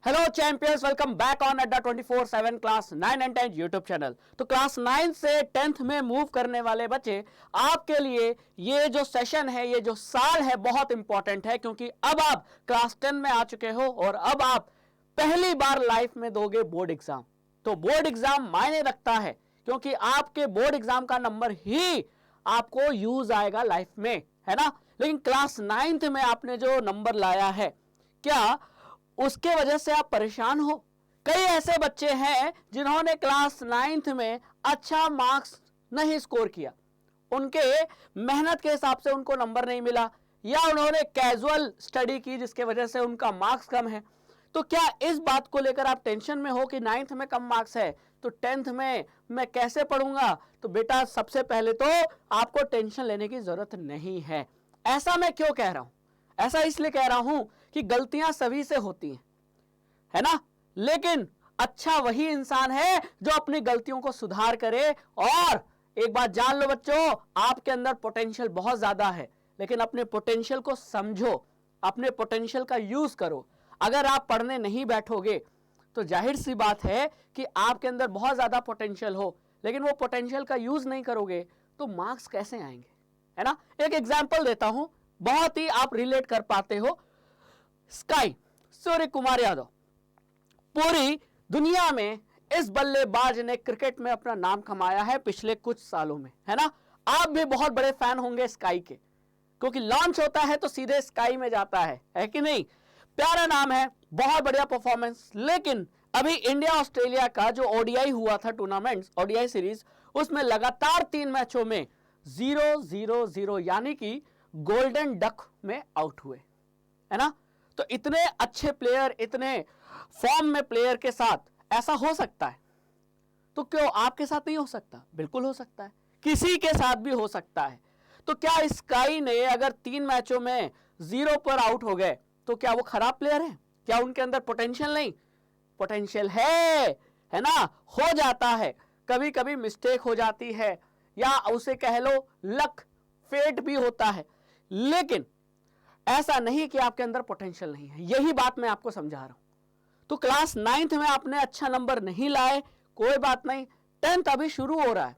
Hello champions, welcome back on अड्डा 24/7 class 9 and 10 YouTube channel. तो class 9 से 10th में मूव करने वाले बच्चे, आपके लिए ये जो सेशन है, ये जो साल है, बहुत इंपॉर्टेंट है, क्योंकि अब आप क्लास 10 में आ चुके हो और अब आप पहली बार लाइफ में दोगे बोर्ड एग्जाम। तो बोर्ड एग्जाम मायने रखता है, क्योंकि आपके बोर्ड एग्जाम का नंबर ही आपको यूज आएगा लाइफ में, है ना। लेकिन क्लास 9th में आपने जो नंबर लाया है, क्या उसके वजह से आप परेशान हो? कई ऐसे बच्चे हैं जिन्होंने क्लास 9th में अच्छा मार्क्स नहीं स्कोर किया, उनके मेहनत के हिसाब से उनको नंबर नहीं मिला, या उन्होंने कैजुअल स्टडी की जिसके वजह से उनका मार्क्स कम है। तो क्या इस बात को लेकर आप टेंशन में हो कि 9th में कम मार्क्स है तो 10th में मैं कैसे पढ़ूंगा? तो बेटा, सबसे पहले तो आपको टेंशन लेने की जरूरत नहीं है। ऐसा मैं क्यों कह रहा हूं? ऐसा इसलिए कह रहा हूं कि गलतियां सभी से होती हैं, है ना। लेकिन अच्छा वही इंसान है जो अपनी गलतियों को सुधार करे। और एक बात जान लो बच्चों, आपके अंदर पोटेंशियल बहुत ज्यादा है, लेकिन अपने पोटेंशियल को समझो, अपने पोटेंशियल का यूज करो। अगर आप पढ़ने नहीं बैठोगे तो जाहिर सी बात है कि आपके अंदर बहुत ज्यादा पोटेंशियल हो, लेकिन वो पोटेंशियल का यूज नहीं करोगे तो मार्क्स कैसे आएंगे, है ना। एक एग्जाम्पल देता हूं, बहुत ही आप रिलेट कर पाते हो। स्काई, सूर्य कुमार यादव, पूरी दुनिया में इस बल्लेबाज ने क्रिकेट में अपना नाम कमाया है पिछले कुछ सालों में, है ना। आप भी बहुत बड़े फैन होंगे स्काई के, क्योंकि लॉन्च होता है तो सीधे स्काई में जाता है कि नहीं। प्यारा नाम है, बहुत बढ़िया परफॉर्मेंस। लेकिन अभी इंडिया ऑस्ट्रेलिया का जो ओडीआई हुआ था टूर्नामेंट, ओडीआई सीरीज, उसमें लगातार 3 मैचों में 0-0-0 यानी कि गोल्डन डक में आउट हुए, है ना। तो इतने अच्छे प्लेयर, इतने फॉर्म में प्लेयर के साथ ऐसा हो सकता है, तो क्यों आपके साथ नहीं हो सकता? बिल्कुल हो सकता है, किसी के साथ भी हो सकता है। तो क्या स्काई ने अगर 3 मैचों में 0 पर आउट हो गए तो क्या वो खराब प्लेयर है? क्या उनके अंदर पोटेंशियल नहीं? पोटेंशियल है ना। हो जाता है, कभी कभी मिस्टेक हो जाती है, या उसे कह लो लक, फेट भी होता है। लेकिन ऐसा नहीं कि आपके अंदर पोटेंशियल नहीं है, यही बात मैं आपको समझा रहा हूं। तो क्लास 9th में आपने अच्छा नंबर नहीं लाए, कोई बात नहीं, 10th अभी शुरू हो रहा है,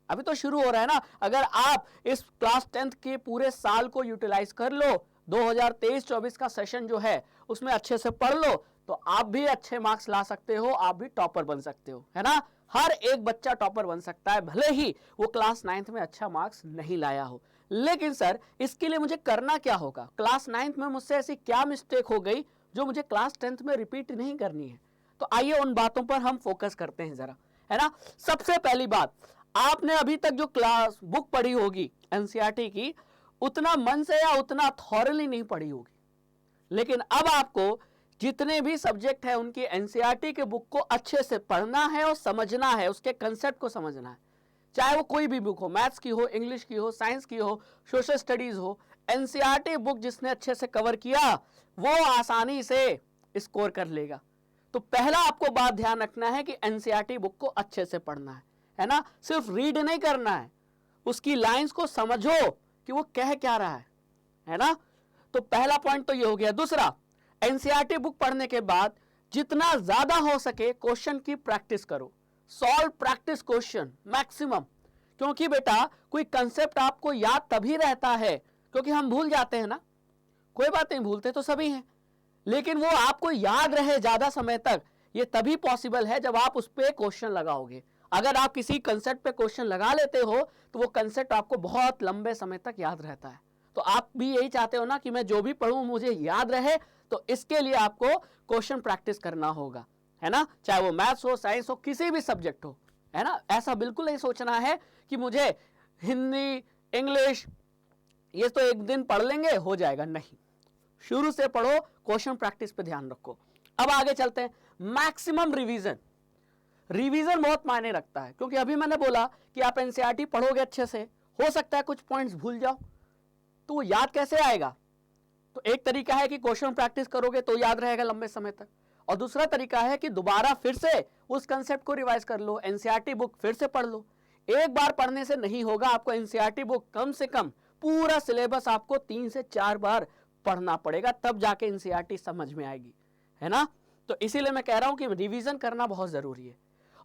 अभी तो शुरू हो रहा है ना। अगर आप इस क्लास 10th के पूरे साल को यूटिलाइज कर लो, 2023-24 का सेशन जो है उसमें अच्छे से पढ़ लो, तो आप भी अच्छे मार्क्स ला सकते हो, आप भी टॉपर बन सकते हो, है ना। हर एक बच्चा टॉपर बन सकता है, भले ही वो क्लास 9th में अच्छा मार्क्स नहीं लाया हो। लेकिन सर, इसके लिए मुझे करना क्या होगा? क्लास 9th में मुझसे ऐसी क्या मिस्टेक हो गई जो मुझे क्लास 10th में रिपीट नहीं करनी है? तो आइए उन बातों पर हम फोकस करते हैं जरा, है ना। सबसे पहली बात, आपने अभी तक जो क्लास बुक पढ़ी होगी एनसीईआरटी की, उतना मन से या उतना थॉरली नहीं पढ़ी होगी। लेकिन अब आपको जितने भी सब्जेक्ट है उनकी एनसीईआरटी के बुक को अच्छे से पढ़ना है और समझना है, उसके कंसेप्ट को समझना है। चाहे वो कोई भी बुक हो, मैथ्स की हो, इंग्लिश की हो, साइंस की हो, सोशल स्टडीज हो, एनसीईआरटी बुक जिसने अच्छे से कवर किया वो आसानी से स्कोर कर लेगा। तो पहला आपको बात ध्यान रखना है कि एनसीईआरटी बुक को अच्छे से पढ़ना है ना। सिर्फ रीड नहीं करना है, उसकी लाइंस को समझो कि वो कह क्या रहा है ना। तो पहला पॉइंट तो ये हो गया। दूसरा, एनसीईआरटी बुक पढ़ने के बाद जितना ज्यादा हो सके क्वेश्चन की प्रैक्टिस करो, सॉल्व प्रैक्टिस क्वेश्चन मैक्सिमम। क्योंकि बेटा, कोई कंसेप्ट आपको याद तभी रहता है, क्योंकि हम भूल जाते हैं ना, कोई बात नहीं, भूलते तो सभी हैं, लेकिन वो आपको याद रहे ज्यादा समय तक, ये तभी पॉसिबल है जब आप उस पर क्वेश्चन लगाओगे। अगर आप किसी कंसेप्ट पे क्वेश्चन लगा लेते हो तो वो कंसेप्ट आपको बहुत लंबे समय तक याद रहता है। तो आप भी यही चाहते हो ना कि मैं जो भी पढ़ूं मुझे याद रहे, तो इसके लिए आपको क्वेश्चन प्रैक्टिस करना होगा, है ना। चाहे वो मैथ्स हो, साइंस हो, किसी भी सब्जेक्ट हो, है ना। ऐसा बिल्कुल नहीं सोचना है कि मुझे हिंदी, इंग्लिश ये तो एक दिन पढ़ लेंगे हो जाएगा, नहीं। शुरू से पढ़ो, क्वेश्चन प्रैक्टिस पे ध्यान रखो। अब आगे चलते हैं, मैक्सिमम रिवीजन। रिवीजन बहुत मायने रखता है, क्योंकि अभी मैंने बोला कि आप एनसीईआरटी पढ़ोगे अच्छे से, हो सकता है कुछ पॉइंट्स भूल जाओ, तो वो याद कैसे आएगा? तो एक तरीका है कि क्वेश्चन प्रैक्टिस करोगे तो याद रहेगा लंबे समय तक, और दूसरा तरीका है कि दोबारा फिर से उस कंसेप्ट को रिवाइज कर लो, एनसीईआरटी बुक फिर से पढ़ लो। एक बार पढ़ने से नहीं होगा, आपको एनसीईआरटी बुक कम से कम पूरा सिलेबस आपको 3 से 4 बार पढ़ना पड़ेगा, तब जाके एनसीईआरटी समझ में आएगी, है ना। तो इसीलिए मैं कह रहा हूं कि रिवीजन करना बहुत जरूरी है,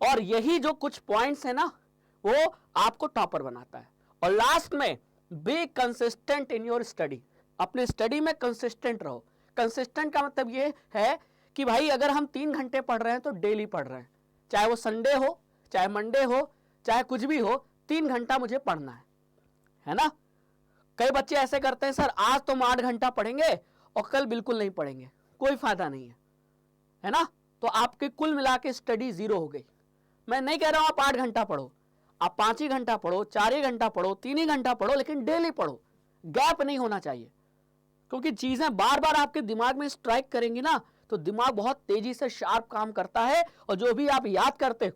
और यही जो कुछ पॉइंट्स है ना वो आपको टॉपर बनाता है। और लास्ट में be consistent in your study, अपने स्टडी में कंसिस्टेंट रहो। कंसिस्टेंट का मतलब ये है कि भाई अगर हम 3 घंटे पढ़ रहे हैं तो डेली पढ़ रहे हैं, चाहे वो संडे हो, चाहे मंडे हो, चाहे कुछ भी हो, 3 घंटा मुझे पढ़ना है ना। कई बच्चे ऐसे करते हैं, सर आज तो हम 8 घंटा पढ़ेंगे और कल बिल्कुल नहीं पढ़ेंगे, कोई फायदा नहीं है ना। तो आपकी कुल मिला के स्टडी जीरो हो गई। मैं नहीं कह रहा हूं आप 8 घंटा पढ़ो, आप 5 ही घंटा पढ़ो, 4 ही घंटा पढ़ो, 3 ही घंटा पढ़ो, लेकिन डेली पढ़ो, गैप नहीं होना चाहिए। क्योंकि चीजें बार बार आपके दिमाग में स्ट्राइक करेंगी ना, तो दिमाग बहुत तेजी से शार्प काम करता है, और जो भी आप याद करते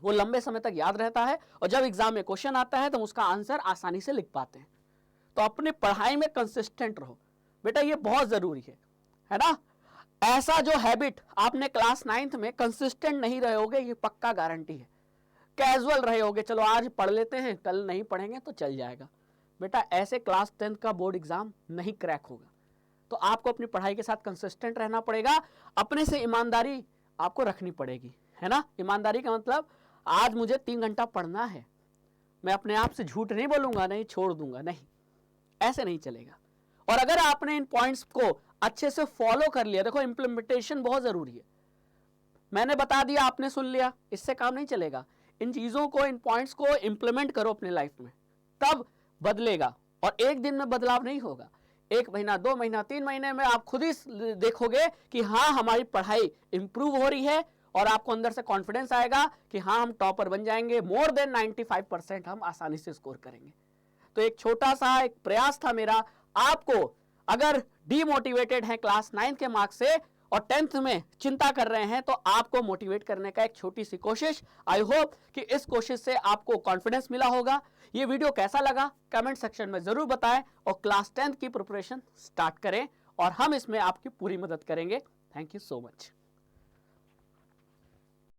वो लंबे समय तक याद रहता है, और जब एग्जाम में क्वेश्चन आता है तो उसका आंसर आसानी से लिख पाते हैं। तो अपनी पढ़ाई में कंसिस्टेंट रहो बेटा, ये बहुत जरूरी है ना। ऐसा जो हैबिट आपने क्लास 9th में कंसिस्टेंट नहीं रहोगे, ये पक्का गारंटी है। कैजुअल रहे होगे, चलो आज पढ़ लेते हैं कल नहीं पढ़ेंगे तो चल जाएगा, बेटा ऐसे क्लास 10th का बोर्ड एग्जाम नहीं क्रैक होगा। तो आपको अपनी पढ़ाई के साथ कंसिस्टेंट रहना पड़ेगा, अपने से ईमानदारी आपको रखनी पड़ेगी, है ना। ईमानदारी का मतलब आज मुझे 3 घंटा पढ़ना है, मैं अपने आप से झूठ नहीं बोलूंगा, नहीं छोड़ दूंगा, नहीं, ऐसे नहीं चलेगा। और अगर आपने इन पॉइंट्स को अच्छे से फॉलो कर लिया, देखो इंप्लीमेंटेशन बहुत जरूरी है, मैंने बता दिया आपने सुन लिया, इससे काम नहीं चलेगा। इन चीजों को, इन पॉइंट्स को इंप्लीमेंट करो अपने लाइफ में, तब बदलेगा। और एक दिन में बदलाव नहीं होगा, 1 महीना, 2 महीना, 3 महीने में आप खुद ही देखोगे कि हाँ हमारी पढ़ाई इंप्रूव हो रही है, और आपको अंदर से कॉन्फिडेंस आएगा कि हाँ हम टॉपर बन जाएंगे, मोर देन 95% हम आसानी से स्कोर करेंगे। तो एक छोटा सा एक प्रयास था मेरा आपको, अगर डीमोटिवेटेड है क्लास 9th के मार्क्स से और 10th में चिंता कर रहे हैं, तो आपको मोटिवेट करने का एक छोटी सी कोशिश। आई होप कि इस कोशिश से आपको कॉन्फिडेंस मिला होगा। ये वीडियो कैसा लगा कमेंट सेक्शन में जरूर बताएं, और क्लास 10th की प्रिपरेशन स्टार्ट करें, और हम इसमें आपकी पूरी मदद करेंगे। Thank you so much.